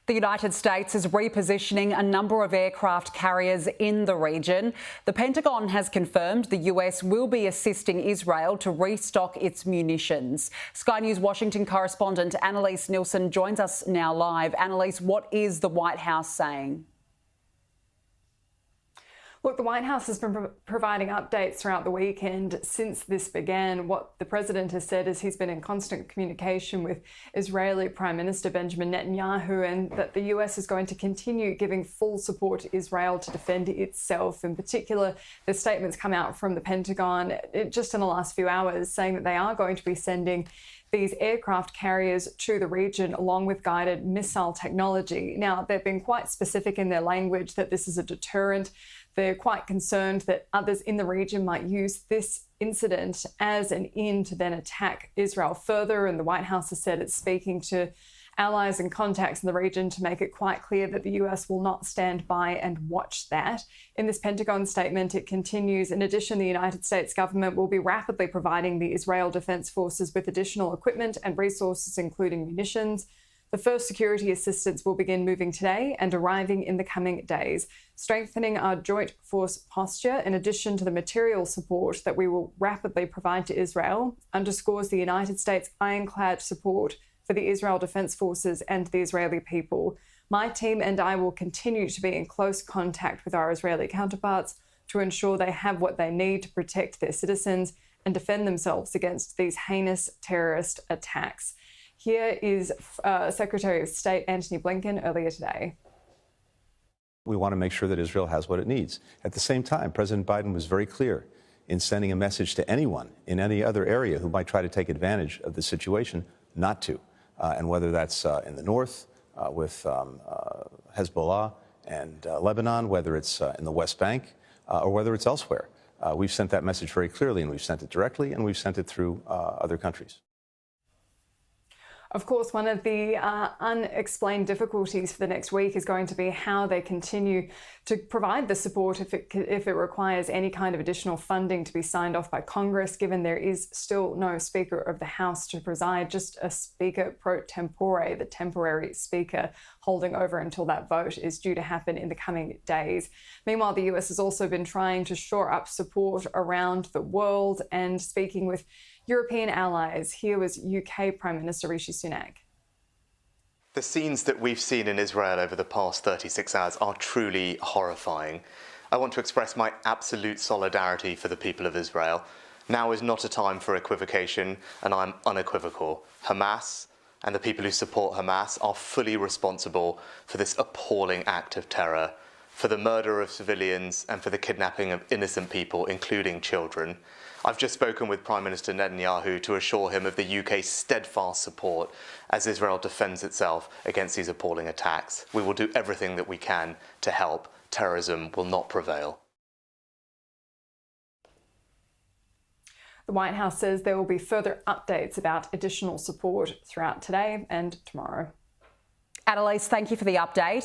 The United States is repositioning a number of aircraft carriers in the region. The Pentagon has confirmed the US will be assisting Israel to restock its munitions. Sky News Washington correspondent Annalise Nielsen joins us now live. Annalise, what is the White House saying? Look, the White House has been providing updates throughout the weekend since this began. What the president has said is he's been in constant communication with Israeli Prime Minister Benjamin Netanyahu, and that the US is going to continue giving full support to Israel to defend itself. In particular, the statements come out from the Pentagon just in the last few hours saying that they are going to be sending these aircraft carriers to the region along with guided missile technology. Now, they've been quite specific in their language that this is a deterrent. They're quite concerned that others in the region might use this incident as an in to then attack Israel further. And the White House has said it's speaking to allies and contacts in the region to make it quite clear that the US will not stand by and watch that. In this Pentagon statement, it continues, in addition, the United States government will be rapidly providing the Israel Defense Forces with additional equipment and resources, including munitions. The first security assistance will begin moving today and arriving in the coming days, strengthening our joint force posture in addition to the material support that we will rapidly provide to Israel, underscores the United States ironclad support for the Israel Defense Forces and the Israeli people. My team and I will continue to be in close contact with our Israeli counterparts to ensure they have what they need to protect their citizens and defend themselves against these heinous terrorist attacks. Here is Secretary of State Antony Blinken earlier today. We want to make sure that Israel has what it needs. At the same time, President Biden was very clear in sending a message to anyone in any other area who might try to take advantage of the situation not to. And whether that's in the north with Hezbollah and Lebanon, whether it's in the West Bank or whether it's elsewhere. We've sent that message very clearly, and we've sent it directly, and we've sent it through other countries. Of course, one of the unexplained difficulties for the next week is going to be how they continue to provide the support if it requires any kind of additional funding to be signed off by Congress, given there is still no Speaker of the House to preside, just a Speaker pro tempore, the temporary Speaker, holding over until that vote is due to happen in the coming days. Meanwhile, the US has also been trying to shore up support around the world and speaking with European allies. Here was UK Prime Minister Rishi Sunak. The scenes that we've seen in Israel over the past 36 hours are truly horrifying. I want to express my absolute solidarity for the people of Israel. Now is not a time for equivocation, and I'm unequivocal. Hamas and the people who support Hamas are fully responsible for this appalling act of terror, for the murder of civilians and for the kidnapping of innocent people, including children. I've just spoken with Prime Minister Netanyahu to assure him of the UK's steadfast support as Israel defends itself against these appalling attacks. We will do everything that we can to help. Terrorism will not prevail. The White House says there will be further updates about additional support throughout today and tomorrow. Annalise, thank you for the update.